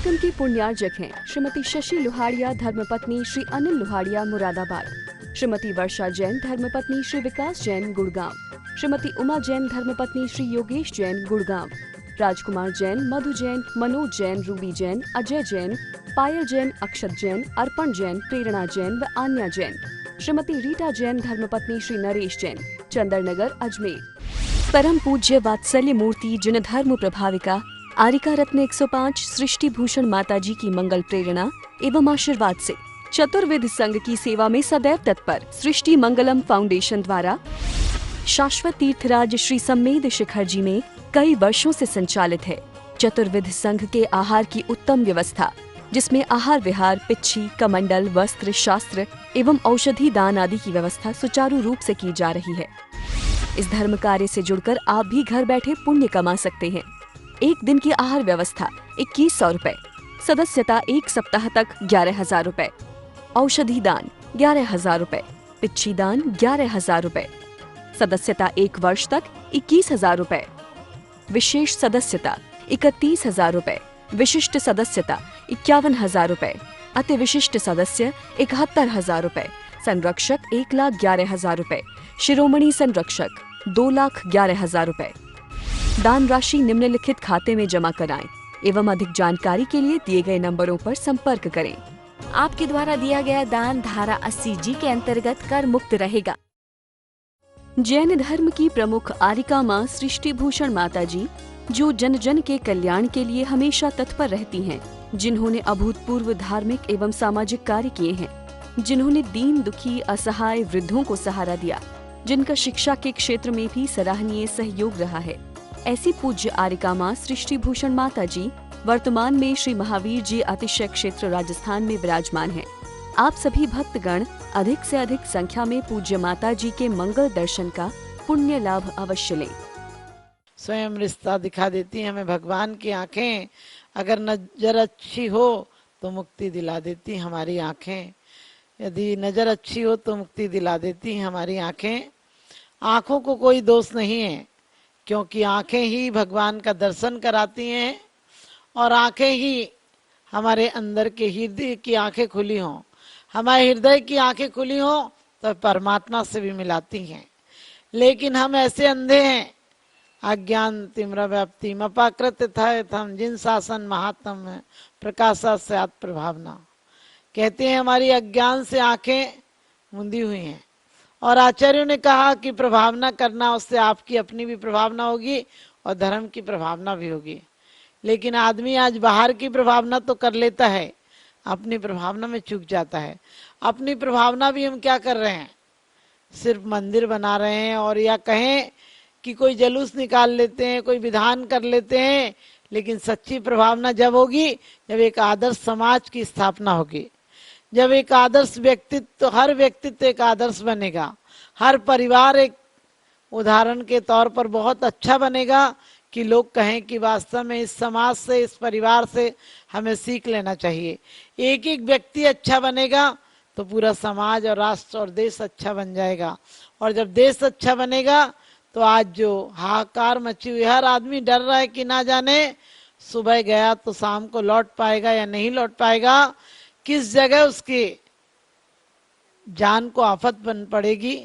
कार्यक्रम के पुण्यार्जक हैं श्रीमती शशि लोहाड़िया धर्मपत्नी श्री अनिल लोहाड़िया मुरादाबाद, श्रीमती वर्षा जैन धर्मपत्नी श्री विकास जैन गुड़गांव, श्रीमती उमा जैन धर्मपत्नी श्री योगेश जैन गुड़गांव, राजकुमार जैन, मधु जैन, मनोज जैन, रूबी जैन, अजय जैन, पायल जैन, अक्षत जैन, अर्पण जैन, प्रेरणा जैन व आन्या जैन, श्रीमती रीटा जैन धर्मपत्नी श्री नरेश जैन, चंदरनगर अजमेर। परम पूज्य वात्सल्य मूर्ति जिन धर्म प्रभाविका आरिका रत्न 105 सृष्टि भूषण माता जी की मंगल प्रेरणा एवं आशीर्वाद से चतुर्विध संघ की सेवा में सदैव तत्पर सृष्टि मंगलम फाउंडेशन द्वारा शाश्वत तीर्थराज श्री सम्मेद शिखर जी में कई वर्षों से संचालित है चतुर्विध संघ के आहार की उत्तम व्यवस्था, जिसमें आहार विहार, पिच्छी, कमंडल, वस्त्र, शास्त्र एवं औषधि दान आदि की व्यवस्था सुचारू रूप से की जा रही है। इस धर्म कार्य से जुड़कर आप भी घर बैठे पुण्य कमा सकते हैं। एक दिन की आहार व्यवस्था 2100 रुपए, सदस्यता 1 सप्ताह तक 11,000 रुपए, औषधि दान 11,000 रुपए, पिच्छी दान 11,000 रुपए, सदस्यता 1 वर्ष तक 21,000 रुपए, विशेष सदस्यता 31,000 रुपए, विशिष्ट सदस्यता 51,000 रुपए, अति विशिष्ट सदस्य 71,000 रुपए, संरक्षक 1,11,000 रुपए, शिरोमणि संरक्षक 2,11,000 रुपए। दान राशि निम्नलिखित खाते में जमा कराएं एवं अधिक जानकारी के लिए दिए गए नंबरों पर संपर्क करें। आपके द्वारा दिया गया दान धारा 80G के अंतर्गत कर मुक्त रहेगा। जैन धर्म की प्रमुख आरिका माँ सृष्टि भूषण माता जी, जो जन जन के कल्याण के लिए हमेशा तत्पर रहती हैं, जिन्होंने अभूतपूर्व धार्मिक एवं सामाजिक कार्य किए हैं, जिन्होंने दीन दुखी असहाय वृद्धों को सहारा दिया, जिनका शिक्षा के क्षेत्र में भी सराहनीय सहयोग रहा है, ऐसी पूज्य आरिका माँ सृष्टि भूषण माता जी वर्तमान में श्री महावीर जी अतिशय क्षेत्र राजस्थान में विराजमान हैं। आप सभी भक्तगण अधिक से अधिक संख्या में पूज्य माता जी के मंगल दर्शन का पुण्य लाभ अवश्य लें। स्वयं रिश्ता दिखा देती है हमें भगवान की आंखें। अगर नजर अच्छी हो तो मुक्ति दिला देती हमारी आंखें, यदि नजर अच्छी हो तो मुक्ति दिला देती हमारी आंखें। आंखों को कोई दोष नहीं है, क्योंकि आंखें ही भगवान का दर्शन कराती हैं और आंखें ही हमारे अंदर के हृदय की आंखें खुली हों, हमारे हृदय की आंखें खुली हों तो परमात्मा से भी मिलाती हैं। लेकिन हम ऐसे अंधे हैं, अज्ञान तिम्र व्याप्ति मपाकृत था जिन शासन महात्म प्रकाशा से आत्म प्रभावना। कहते हैं हमारी अज्ञान से आंखें मुंदी हुई हैं और आचार्यों ने कहा कि प्रभावना करना, उससे आपकी अपनी भी प्रभावना होगी और धर्म की प्रभावना भी होगी। लेकिन आदमी आज बाहर की प्रभावना तो कर लेता है, अपनी प्रभावना में चूक जाता है। अपनी प्रभावना भी हम क्या कर रहे हैं, सिर्फ मंदिर बना रहे हैं और या कहें कि कोई जुलूस निकाल लेते हैं, कोई विधान कर लेते हैं। लेकिन सच्ची प्रभावना जब होगी जब एक आदर्श समाज की स्थापना होगी, जब एक आदर्श व्यक्तित्व, हर व्यक्तित्व एक आदर्श बनेगा, हर परिवार एक उदाहरण के तौर पर बहुत अच्छा बनेगा कि लोग कहें कि वास्तव में इस समाज से, इस परिवार से हमें सीख लेना चाहिए। एक एक व्यक्ति अच्छा बनेगा तो पूरा समाज और राष्ट्र और देश अच्छा बन जाएगा। और जब देश अच्छा बनेगा तो आज जो हाहाकार मची हुई, हर आदमी डर रहा है कि ना जाने सुबह गया तो शाम को लौट पाएगा या नहीं लौट पाएगा, किस जगह उसकी जान को आफत बन पड़ेगी,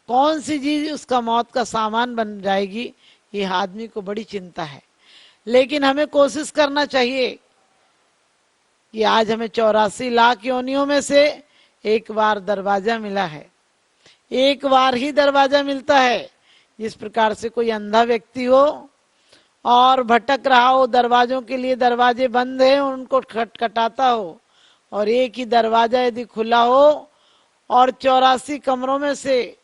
कौन सी चीज उसका मौत का सामान बन जाएगी, ये आदमी को बड़ी चिंता है। लेकिन हमें कोशिश करना चाहिए कि आज हमें 84 लाख योनियों में से एक बार दरवाजा मिला है, एक बार ही दरवाजा मिलता है। जिस प्रकार से कोई अंधा व्यक्ति हो और भटक रहा हो, दरवाजों के लिए दरवाजे बंद है, उनको खटखटाता हो, और एक ही दरवाजा यदि खुला हो और 84 कमरों में से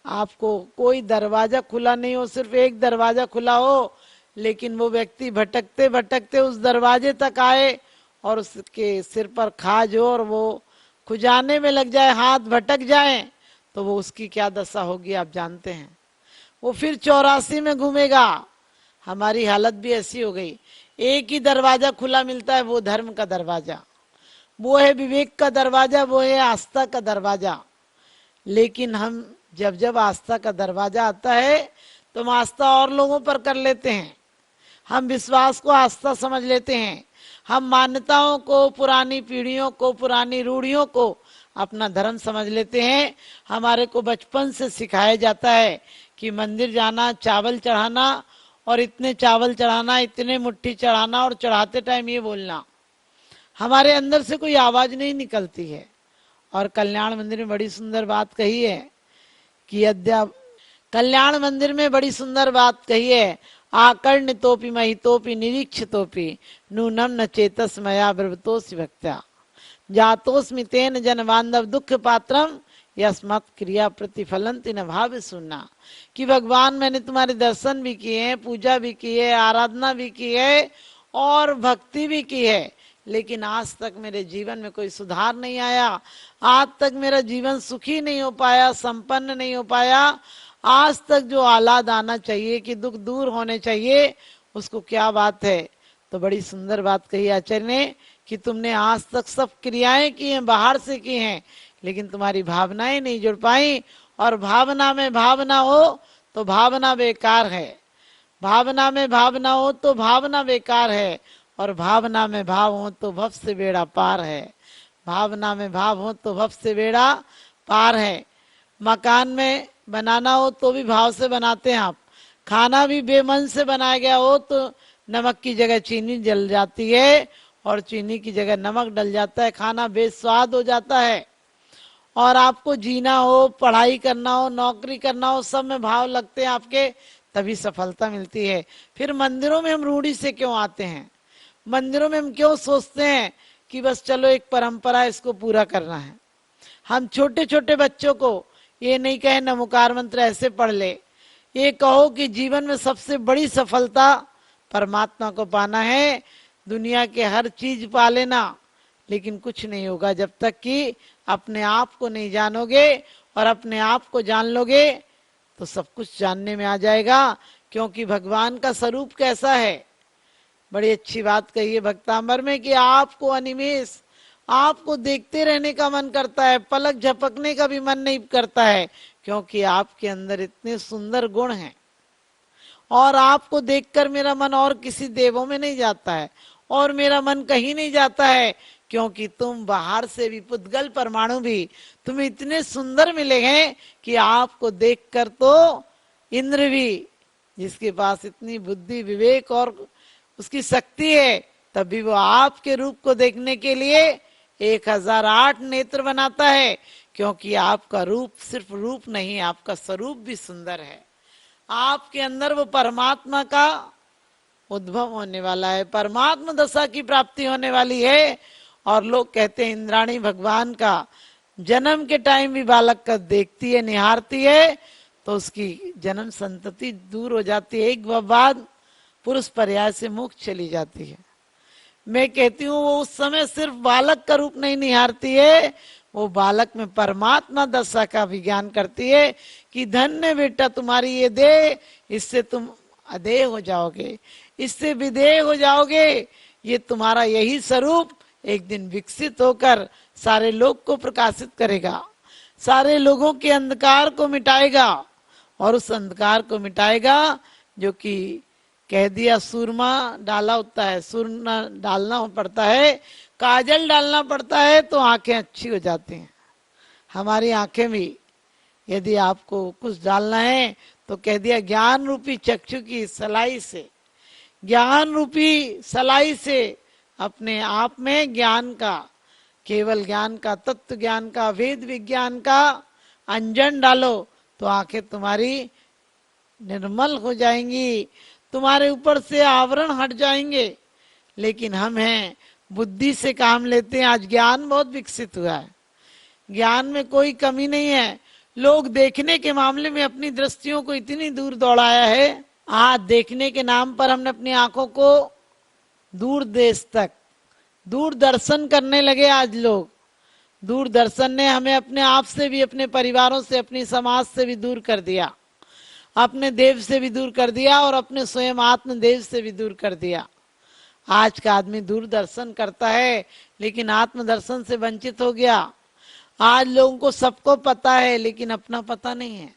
आपको कोई दरवाजा खुला नहीं हो, सिर्फ एक दरवाजा खुला हो, लेकिन वो व्यक्ति भटकते भटकते उस दरवाजे तक आए और उसके सिर पर खाज हो और वो खुजाने में लग जाए, हाथ भटक जाए, तो वो उसकी क्या दशा होगी आप जानते हैं। वो फिर 84 में घूमेगा। हमारी हालत भी ऐसी हो गई, एक ही दरवाजा खुला मिलता है, वो धर्म का दरवाजा, वो है विवेक का दरवाजा, वो है आस्था का दरवाजा। लेकिन हम जब जब आस्था का दरवाजा आता है तो हम आस्था और लोगों पर कर लेते हैं, हम विश्वास को आस्था समझ लेते हैं, हम मान्यताओं को, पुरानी पीढ़ियों को, पुरानी रूढ़ियों को अपना धर्म समझ लेते हैं। हमारे को बचपन से सिखाया जाता है कि मंदिर जाना, चावल चढ़ाना और इतने चावल चढ़ाना, इतने मुट्ठी चढ़ाना और चढ़ाते टाइम ये बोलना, हमारे अंदर से कोई आवाज नहीं निकलती है। और कल्याण मंदिर में बड़ी सुंदर बात कही है कि कल्याण मंदिर में बड़ी सुंदर बात कही है, आकर्ण तोपी महितोपी निरीक्ष तोपी नूनम न चेतस मया ब्रवतोसि भक्त्या जातोस्मि तेन जन बांधव दुख पात्रम यस्मत् क्रिया प्रतिफलंति न भाव सुनना। कि भगवान मैंने तुम्हारे दर्शन भी किए हैं, पूजा भी की है, आराधना भी की है और भक्ति भी की है, लेकिन आज तक मेरे जीवन में कोई सुधार नहीं आया, आज तक मेरा जीवन सुखी नहीं हो पाया, संपन्न नहीं हो पाया। आज तक जो आह्लाद आना चाहिए, कि दुख दूर होने चाहिए, उसको क्या बात है। तो बड़ी सुंदर बात कही आचार्य ने कि तुमने आज तक सब क्रियाएं की हैं, बाहर से की हैं, लेकिन तुम्हारी भावनाएं नहीं जुड़ पाई। और भावना में भावना हो तो भावना बेकार है, भावना में भावना हो तो भावना बेकार है, और भावना में भाव हो तो भव से बेड़ा पार है। भावना में भाव हो तो भव से बेड़ा पार है। मकान में बनाना हो तो भी भाव से बनाते हैं आप, खाना भी बेमन से बनाया गया हो तो नमक की जगह चीनी जल जाती है और चीनी की जगह नमक डल जाता है, खाना बेस्वाद हो जाता है। और आपको जीना हो, पढ़ाई करना हो, नौकरी करना हो, सब में भाव लगते हैं आपके, तभी सफलता मिलती है। फिर मंदिरों में हम रूढ़ी से क्यों आते हैं, मंदिरों में हम क्यों सोचते हैं कि बस चलो एक परंपरा, इसको पूरा करना है। हम छोटे छोटे बच्चों को ये नहीं कहे नमोकार मंत्र ऐसे पढ़ ले, ये कहो कि जीवन में सबसे बड़ी सफलता परमात्मा को पाना है। दुनिया के हर चीज पा लेना, लेकिन कुछ नहीं होगा जब तक कि अपने आप को नहीं जानोगे। और अपने आप को जान लोगे तो सब कुछ जानने में आ जाएगा, क्योंकि भगवान का स्वरूप कैसा है। बड़ी अच्छी बात कही है भक्तांबर में कि आपको अनिमेष, आपको देखते रहने का मन करता है, पलक झपकने का भी मन नहीं करता है, क्योंकि आपके अंदर इतने सुंदर गुण हैं। और आपको देखकर मेरा मन और किसी देवों में नहीं जाता है, और मेरा मन कहीं नहीं जाता है, क्योंकि तुम बाहर से भी, पुद्गल परमाणु भी तुम्हें इतने सुंदर मिले हैं कि आपको देखकर तो इंद्र भी, जिसके पास इतनी बुद्धि, विवेक और उसकी शक्ति है, तब भी वो आपके रूप को देखने के लिए 1008 नेत्र बनाता है, क्योंकि आपका रूप सिर्फ रूप नहीं, आपका स्वरूप भी सुंदर है। आपके अंदर वो परमात्मा का उद्भव होने वाला है, परमात्मा दशा की प्राप्ति होने वाली है। और लोग कहते हैं इंद्राणी भगवान का जन्म के टाइम भी बालक का देखती है, निहारती है, तो उसकी जन्म संतति दूर हो जाती है, एक बाद पुरुष पर्याय से मुक्त चली जाती है। मैं कहती हूँ वो उस समय सिर्फ बालक का रूप नहीं निहारती है, वो बालक में परमात्मा दशा का विज्ञान करती है कि धन्य बेटा तुम्हारी ये देह, इससे तुम अदेह हो जाओगे, इससे विदेह हो जाओगे। ये तुम्हारा यही स्वरूप एक दिन विकसित होकर सारे लोग को प्रकाशित करेगा, सारे लोगों के अंधकार को मिटाएगा। और उस अंधकार को मिटाएगा जो कि कह दिया सुरमा डाला होता है, सुरमा डालना पड़ता है, काजल डालना पड़ता है तो आंखें अच्छी हो जाती हैं। हमारी आंखें भी यदि आपको कुछ डालना है तो कह दिया ज्ञान रूपी चक्षु की सलाई से, ज्ञान रूपी सलाई से अपने आप में ज्ञान का, केवल ज्ञान का, तत्व ज्ञान का, वेद विज्ञान का अंजन डालो तो आंखें तुम्हारी निर्मल हो जाएंगी, तुम्हारे ऊपर से आवरण हट जाएंगे। लेकिन हम हैं बुद्धि से काम लेते हैं। आज ज्ञान बहुत विकसित हुआ है, ज्ञान में कोई कमी नहीं है। लोग देखने के मामले में अपनी दृष्टियों को इतनी दूर दौड़ाया है, आज देखने के नाम पर हमने अपनी आंखों को दूर देश तक दूरदर्शन करने लगे। आज लोग, दूरदर्शन ने हमें अपने आप से भी, अपने परिवारों से, अपनी समाज से भी दूर कर दिया, अपने देव से भी दूर कर दिया और अपने स्वयं आत्मदेव से भी दूर कर दिया। आज का आदमी दूरदर्शन करता है लेकिन आत्मदर्शन से वंचित हो गया। आज लोगों को सबको पता है लेकिन अपना पता नहीं है।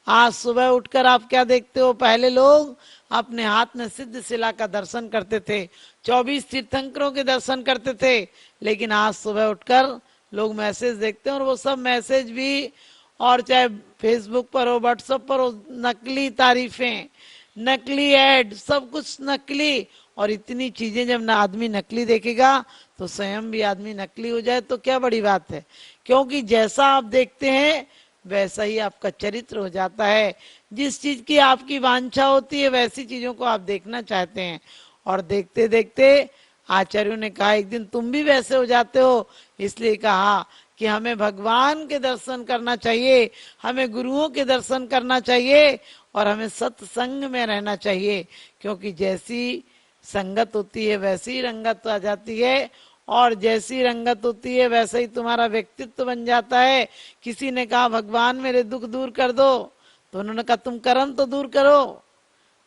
आज सुबह उठकर आप क्या देखते हो, पहले लोग अपने हाथ में सिद्ध शिला का दर्शन करते थे, 24 तीर्थंकरों के दर्शन करते थे, लेकिन आज सुबह उठकर लोग मैसेज देखते हैं और वो सब मैसेज भी, और चाहे फेसबुक पर हो, व्हाट्सएप पर हो, नकली तारीफें, नकली ऐड, सब कुछ नकली। और इतनी चीजें जब ना आदमी नकली देखेगा तो स्वयं भी आदमी नकली हो जाए तो क्या बड़ी बात है, क्योंकि जैसा आप देखते हैं वैसा ही आपका चरित्र हो जाता है। जिस चीज की आपकी वांछा होती है वैसी चीजों को आप देखना चाहते हैं, और देखते देखते आचार्यों ने कहा एक दिन तुम भी वैसे हो जाते हो, इसलिए कहा कि हमें भगवान के दर्शन करना चाहिए, हमें गुरुओं के दर्शन करना चाहिए, और हमें सत्संग में रहना चाहिए, क्योंकि जैसी संगत होती है वैसी ही रंगत आ जाती है, और जैसी रंगत होती है वैसा ही तुम्हारा व्यक्तित्व बन जाता है। किसी ने कहा भगवान मेरे दुख दूर कर दो, तो उन्होंने कहा तुम कर्म तो दूर करो,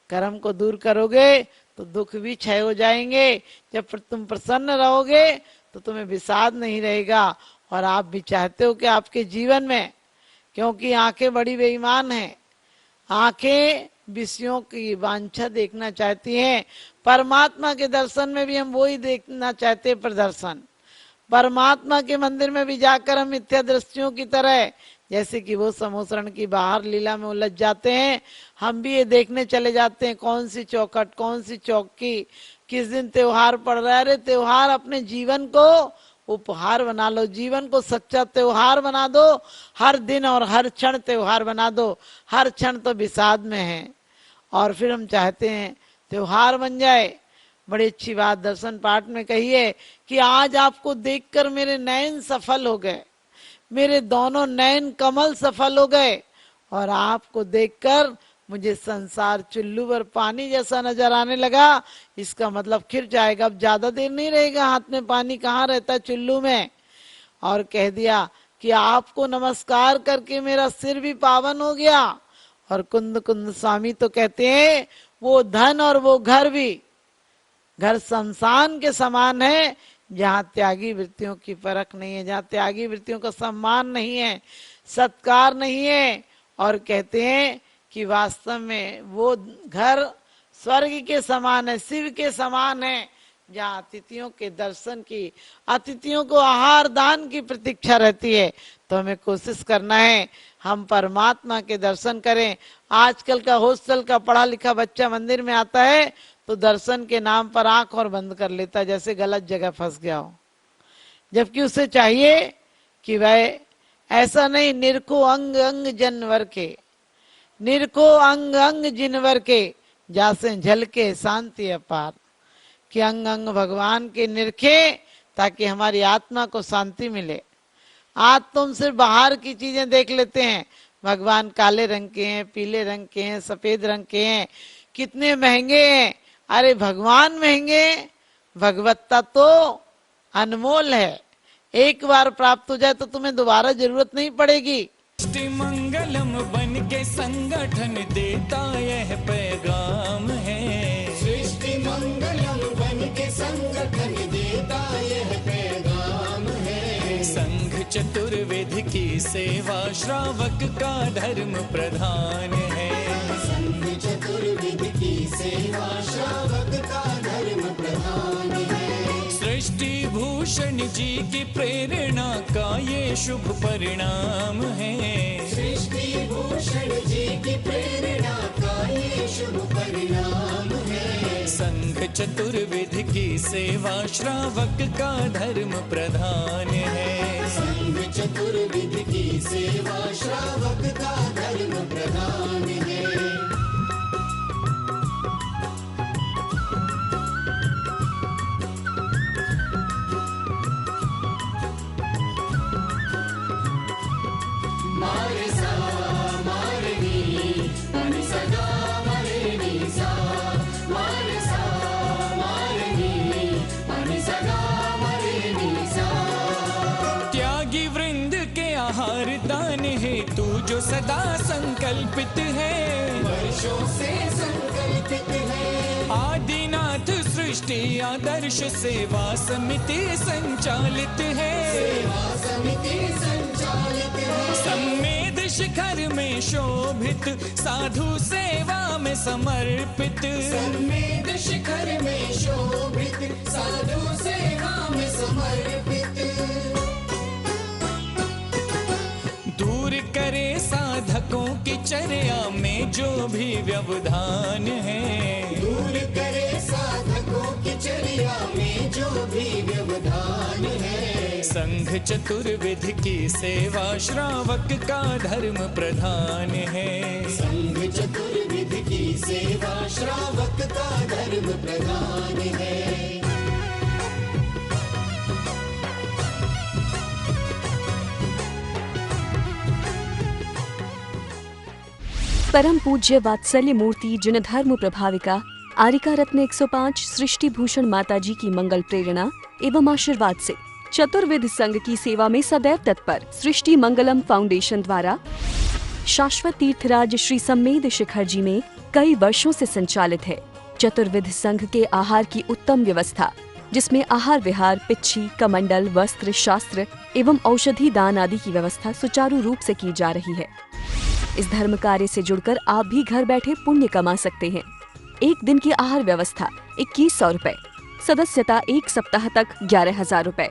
कर्म को दूर करोगे तो दुख भी क्षय हो जाएंगे, जब तुम प्रसन्न रहोगे तो तुम्हें विषाद नहीं रहेगा। और आप भी चाहते हो कि आपके जीवन में, क्योंकि आंखें बड़ी बेईमान हैं, आंखें विषयों की वांछा देखना चाहती हैं, परमात्मा के दर्शन में भी हम वही देखना चाहते हैं, प्रदर्शन। परमात्मा के मंदिर में भी जाकर हम मिथ्या दृष्टियों की तरह, जैसे कि वो समोसरण की बाहर लीला में उलझ जाते हैं, हम भी ये देखने चले जाते हैं कौन सी चौखट, कौन सी चौकी, किस दिन त्योहार पड़ रहा है। अरे त्योहार अपने जीवन को उपहार बना लो, जीवन को सच्चा त्योहार बना दो, हर दिन और हर क्षण त्योहार बना दो। हर क्षण तो विषाद में है, और फिर हम चाहते हैं त्योहार बन जाए। बड़ी अच्छी बात दर्शन पाठ में कही है कि आज आपको देखकर मेरे नयन सफल हो गए, मेरे दोनों नयन कमल सफल हो गए, और आपको देखकर मुझे संसार चुल्लू पर पानी जैसा नजर आने लगा। इसका मतलब खिर जाएगा, अब ज्यादा देर नहीं रहेगा, हाथ में पानी कहाँ रहता है चुल्लू में। और कह दिया कि आपको नमस्कार करके मेरा सिर भी पावन हो गया। और कुंद कुंद स्वामी तो कहते हैं वो धन और वो घर भी, घर शमशान के समान है, जहाँ त्यागी वृत्तियों की परख नहीं है, जहाँ त्यागी वृत्तियों का सम्मान नहीं है, सत्कार नहीं है। और कहते हैं कि वास्तव में वो घर स्वर्ग के समान है, शिव के समान है, जहाँ अतिथियों के दर्शन की, अतिथियों को आहार दान की प्रतीक्षा रहती है। तो हमें कोशिश करना है हम परमात्मा के दर्शन करें। आजकल का हॉस्टल का पढ़ा लिखा बच्चा मंदिर में आता है तो दर्शन के नाम पर आंख और बंद कर लेता है, जैसे गलत जगह फंस गया हो, जबकि उसे चाहिए कि वह ऐसा नहीं, निरखो अंग अंग जनवर के, निरखो अंग अंग जिनवर के, जासे झलके शांति अपार। कि अंग अंग भगवान के निरखे ताकि हमारी आत्मा को शांति मिले। आज तुम सिर्फ बाहर की चीजें देख लेते हैं, भगवान काले रंग के हैं, पीले रंग के हैं, सफेद रंग के हैं, कितने महंगे हैं। अरे भगवान महंगे, भगवत्ता तो अनमोल है, एक बार प्राप्त हो जाए तो तुम्हें दोबारा जरूरत नहीं पड़ेगी। सृष्टि मंगलम बन के संगठन देता यह पैगाम है, सृष्टि मंगलम बन के संगठन देता यह पैगाम है। संघ चतुर्वेद की सेवा श्रावक का धर्म प्रधान है, संघ चतुर्वेद की सेवा श्रावक का धर्म प्रधान है। सृष्टि भूषण जी की प्रेरणा का ये शुभ परिणाम है, सृष्टि भूषण जी की प्रेरणा का ये शुभ परिणाम है। संघ चतुर्विध की सेवा श्रावक का धर्म प्रधान है, संघ चतुर्विध की सेवा श्रावक का धर्म प्रधान है। दान है तू जो सदा संकल्पित है, वर्षों से संकल्पित है। आदिनाथ सृष्टि आदर्श सेवा समिति संचालित है, सेवा समिति संचालित है। संवेद शिखर में शोभित, साधु सेवा में समर्पित। सन्मेध शिखर में शोभित, साधु सेवा में समर्पित। दूर करे साधकों की चर्या में जो भी व्यवधान है। दूर करे साधकों की चर्या में जो भी व्यवधान है। संघ चतुर्विध की सेवा श्रावक का धर्म प्रधान है। संघ चतुर्विध की सेवा श्रावक का धर्म प्रधान है। परम पूज्य वात्सल्य मूर्ति जिन धर्म प्रभाविका आरिका रत्न 105 सृष्टि भूषण माताजी की मंगल प्रेरणा एवं आशीर्वाद से चतुर्विध संघ की सेवा में सदैव तत्पर सृष्टि मंगलम फाउंडेशन द्वारा शाश्वत तीर्थराज श्री सम्मेद शिखर जी में कई वर्षों से संचालित है चतुर्विध संघ के आहार की उत्तम व्यवस्था, जिसमें आहार विहार, पिच्छी, कमंडल, वस्त्र, शास्त्र एवं औषधि दान आदि की व्यवस्था सुचारू रूप से की जा रही है। इस धर्म कार्य से जुड़कर आप भी घर बैठे पुण्य कमा सकते हैं। एक दिन की आहार व्यवस्था 2100 रुपए, सदस्यता एक सप्ताह तक 11,000 रुपए,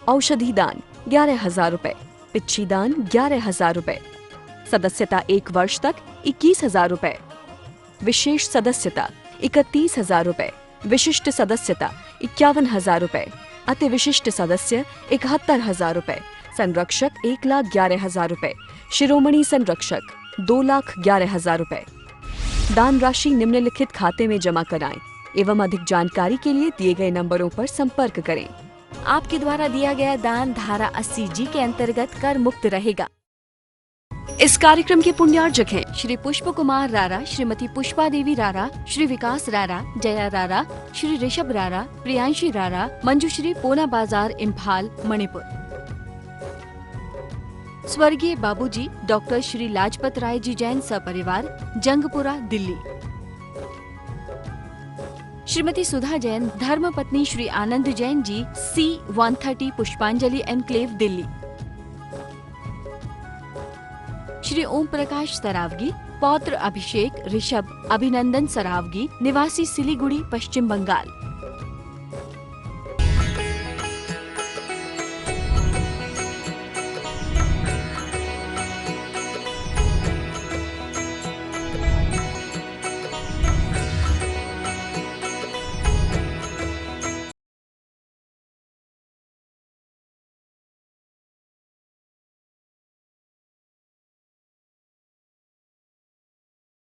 औषधि दान 11,000 रुपए, पिच्छी दान 11,000 रुपए, सदस्यता एक वर्ष तक 21,000 रुपए, विशेष सदस्यता 31,000 रुपए, विशिष्ट सदस्यता 51,000 रुपए, अति विशिष्ट सदस्य 71,000 रुपए, संरक्षक 1,11,000 रुपए, शिरोमणि संरक्षक 2,11,000 रुपए। दान राशि निम्नलिखित खाते में जमा कराएं एवं अधिक जानकारी के लिए दिए गए नंबरों पर संपर्क करें। आपके द्वारा दिया गया दान धारा 80G के अंतर्गत कर मुक्त रहेगा। इस कार्यक्रम के पुण्यार्जक हैं श्री पुष्प कुमार रारा, श्रीमती पुष्पा देवी रारा, श्री विकास रारा, जया रारा, श्री ऋषभ रारा, प्रियांशी रारा, मंजुश्री, पोना बाजार, इम्फाल, मणिपुर। स्वर्गीय बाबूजी डॉक्टर श्री लाजपत राय जी जैन सपरिवार, जंगपुरा, दिल्ली। श्रीमती सुधा जैन, धर्मपत्नी श्री आनंद जैन जी, C130 पुष्पांजलि एनक्लेव, दिल्ली। श्री ओम प्रकाश सरावगी, पौत्र अभिषेक ऋषभ अभिनंदन सरावगी, निवासी सिलीगुड़ी, पश्चिम बंगाल।